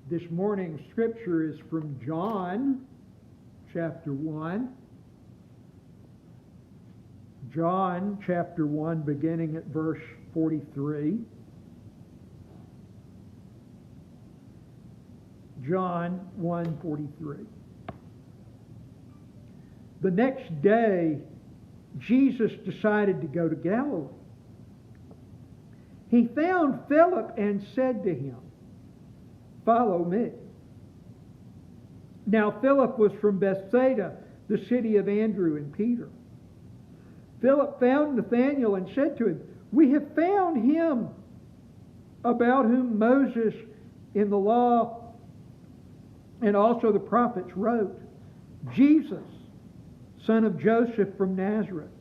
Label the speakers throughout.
Speaker 1: This morning's scripture is from John chapter 1. John chapter 1, beginning at verse 43. John 1:43. The next day, Jesus decided to go to Galilee. He found Philip and said to him, "Follow me." Now Philip was from Bethsaida, the city of Andrew and Peter. Philip found Nathanael and said to him, "We have found him about whom Moses in the law and also the prophets wrote, Jesus, son of Joseph from Nazareth."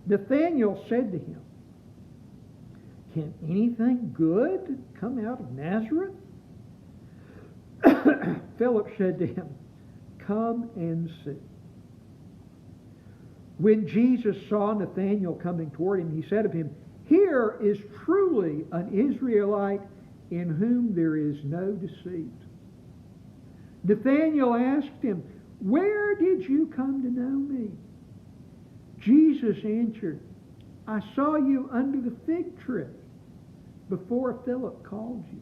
Speaker 1: Nathanael said to him, "Can anything good come out of Nazareth?" Philip said to him, "Come and see." When Jesus saw Nathanael coming toward him, he said of him, "Here is truly an Israelite in whom there is no deceit." Nathanael asked him, "Where did you come to know me?" Jesus answered, "I saw you under the fig tree before Philip called you."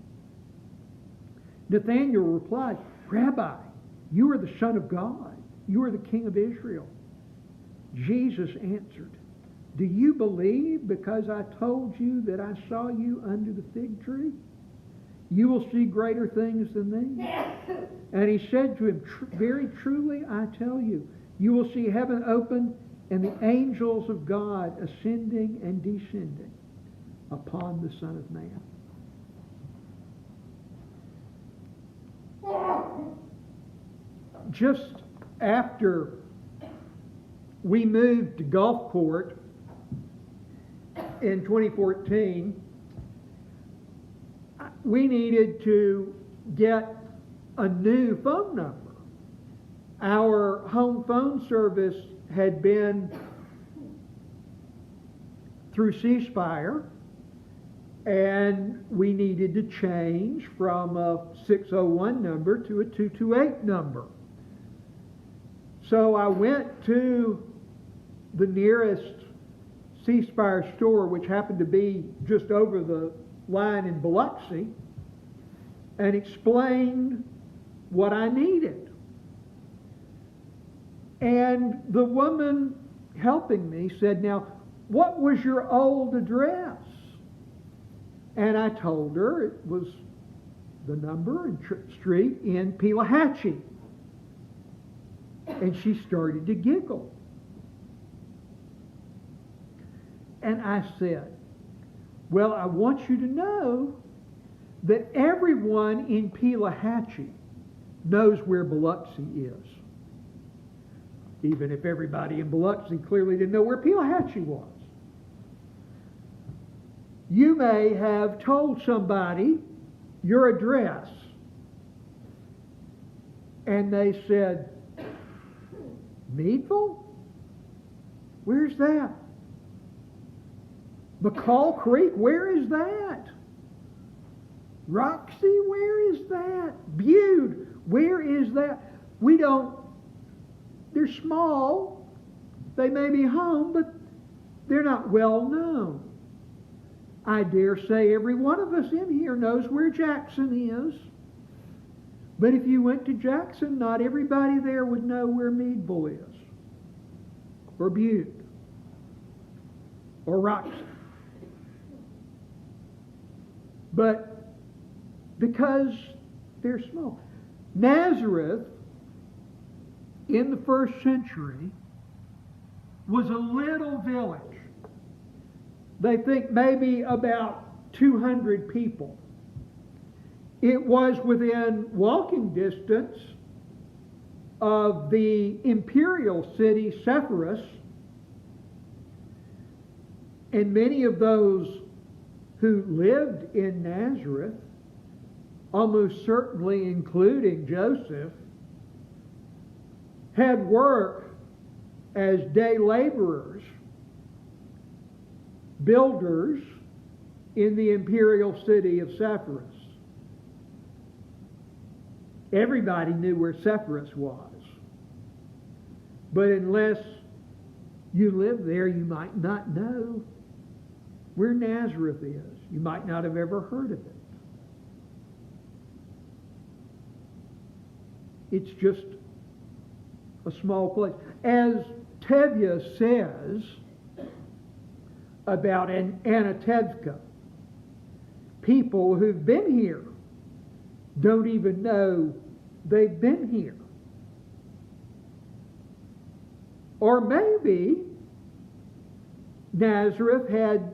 Speaker 1: Nathanael replied, "Rabbi, you are the Son of God. You are the King of Israel." Jesus answered, "Do you believe because I told you that I saw you under the fig tree? You will see greater things than these." And he said to him, "Very truly I tell you, you will see heaven open and the angels of God ascending and descending upon the Son of Man." Just after we moved to Gulfport in 2014, we needed to get a new phone number. Our home phone service had been through C Spire, and we needed to change from a 601 number to a 228 number. So I went to the nearest C Spire store, which happened to be just over the line in Biloxi, and explained what I needed. And the woman helping me said, "Now, what was your old address?" And I told her it was the number and street in Pelahatchie. And she started to giggle. And I said, "Well, I want you to know that everyone in Pelahatchie knows where Biloxi is. Even if everybody in Biloxi clearly didn't know where Pelahatchie was. You may have told somebody your address, and they said, 'Meadville? Where's that? McCall Creek? Where is that? Roxy? Where is that? Bude? Where is that?' We don't, they're small. They may be home, but they're not well known. I dare say every one of us in here knows where Jackson is. But if you went to Jackson, not everybody there would know where Meadville is, or Bude, or Roxy. But because they're small. Nazareth, in the first century, was a little village. They think maybe about 200 people. It was within walking distance of the imperial city Sepphoris, and many of those who lived in Nazareth, almost certainly including Joseph, had work as day laborers, builders in the imperial city of Sepphoris. Everybody knew where Sepphoris was. But unless you live there, you might not know where Nazareth is. You might not have ever heard of it. It's just a small place. As Tevye says about Anatevka, people who've been here don't even know they've been here. Or maybe Nazareth had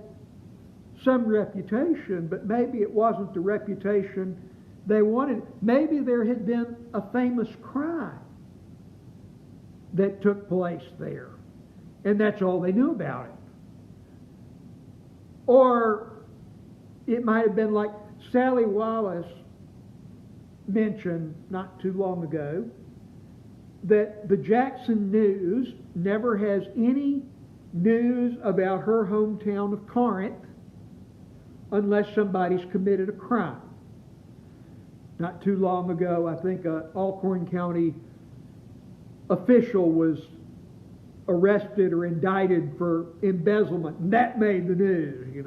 Speaker 1: some reputation, but maybe it wasn't the reputation they wanted. Maybe there had been a famous crime that took place there, and that's all they knew about it. Or it might have been like Sally Wallace mentioned not too long ago, that the Jackson News never has any news about her hometown of Corinth unless somebody's committed a crime. Not too long ago, I think an Alcorn County official was arrested or indicted for embezzlement, and that made the news,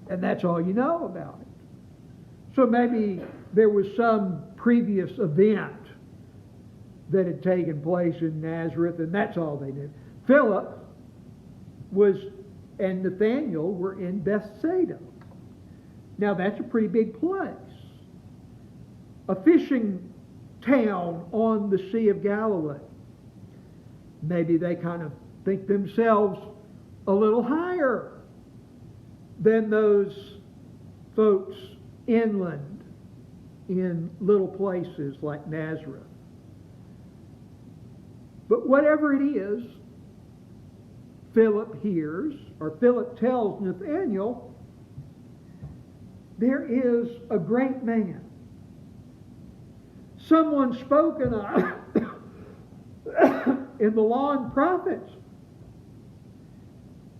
Speaker 1: and that's all you know about it. So maybe there was some previous event that had taken place in Nazareth, and that's all they knew. Philip and Nathaniel were in Bethsaida. Now that's a pretty big place. A fishing town on the Sea of Galilee. Maybe they kind of think themselves a little higher than those folks inland in little places like Nazareth. But whatever it is, Philip hears, or Philip tells Nathanael, there is a great man, someone spoken of in the law and prophets.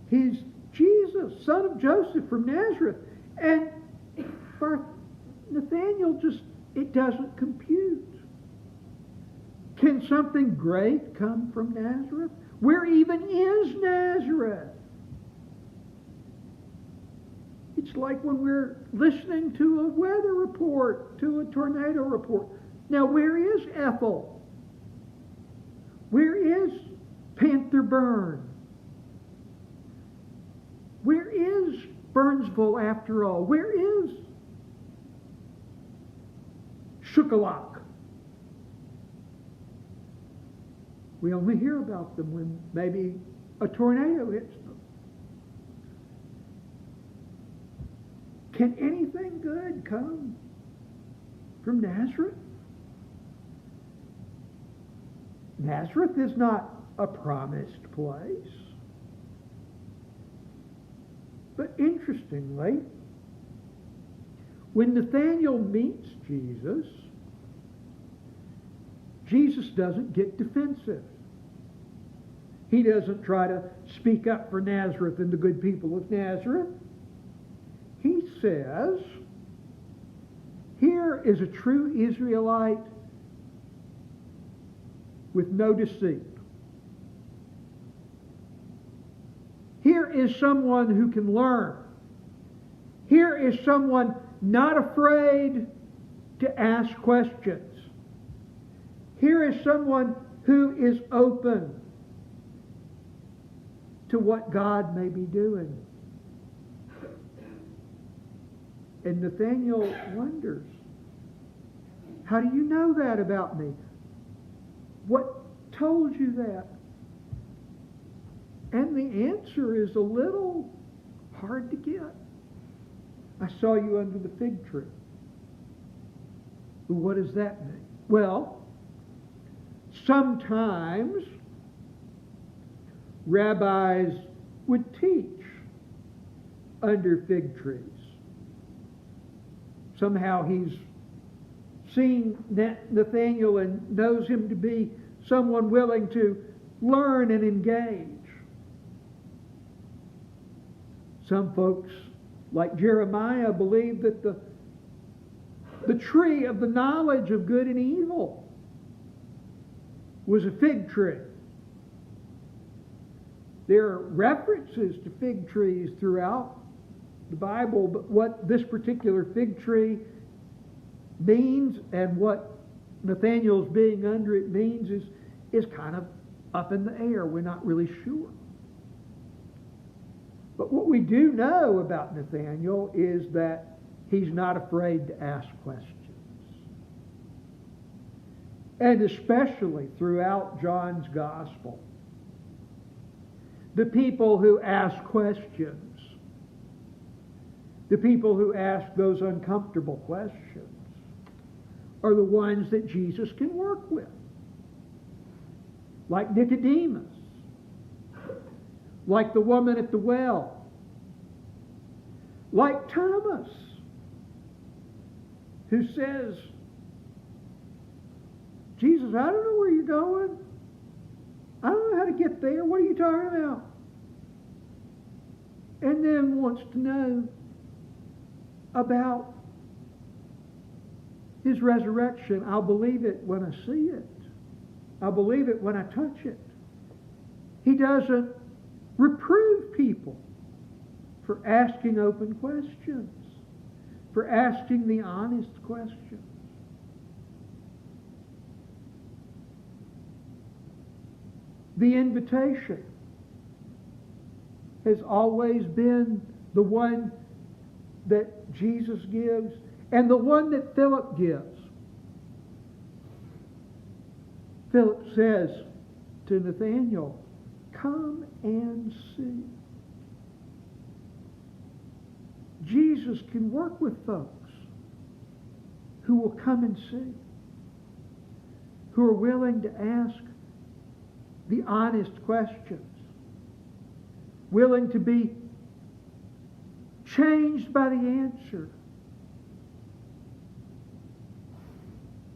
Speaker 1: He's Jesus, son of Joseph from Nazareth. And for Nathanael, it doesn't compute. Can something great come from Nazareth? Where even is Nazareth? It's like when we're listening to a weather report, to a tornado report. Now, where is Ethel? Where is Panther Burn? Where is Burnsville, after all? Where is Shuqualak? We only hear about them when maybe a tornado hits them. Can anything good come from Nazareth? Nazareth is not a promised place. But interestingly, when Nathanael meets Jesus, Jesus doesn't get defensive. He doesn't try to speak up for Nazareth and the good people of Nazareth. He says, here is a true Israelite with no deceit. Here is someone who can learn. Here is someone not afraid to ask questions. Here is someone who is open to what God may be doing. And Nathanael wonders, how do you know that about me? What told you that? And the answer is a little hard to get. I saw you under the fig tree. Well, what does that mean? Well, sometimes rabbis would teach under fig trees. Somehow he's seen Nathanael and knows him to be someone willing to learn and engage. Some folks, like Jeremiah, believe that the The tree of the knowledge of good and evil was a fig tree. There are references to fig trees throughout the Bible, but what this particular fig tree means and what Nathanael's being under it means is kind of up in the air. We're not really sure. But what we do know about Nathanael is that he's not afraid to ask questions. And especially throughout John's Gospel, the people who ask questions, the people who ask those uncomfortable questions, are the ones that Jesus can work with. Like Nicodemus, like the woman at the well, like Thomas, who says, Jesus, I don't know where you're going. I don't know how to get there. What are you talking about? And then wants to know about his resurrection. I'll believe it when I see it. I'll believe it when I touch it. He doesn't reprove people for asking open questions, for asking the honest questions. The invitation has always been the one that Jesus gives and the one that Philip gives. Philip says to Nathanael, come and see. Jesus can work with folks who will come and see, who are willing to ask the honest questions, willing to be changed by the answer.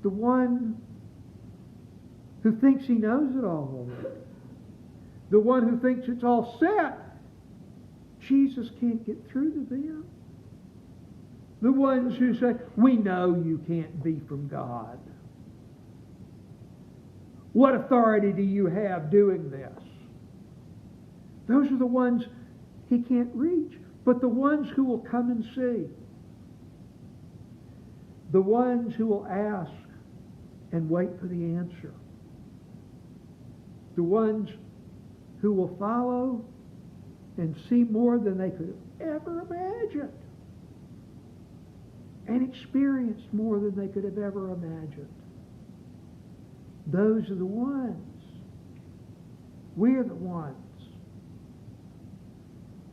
Speaker 1: The one who thinks he knows it all already, the one who thinks it's all set, Jesus can't get through to them. The ones who say, we know you can't be from God. What authority do you have doing this? Those are the ones he can't reach. But the ones who will come and see, the ones who will ask and wait for the answer, the ones who will follow and see more than they could have ever imagined, and experience more than they could have ever imagined. Those are the ones. We're the ones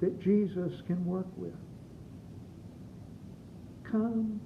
Speaker 1: that Jesus can work with. Come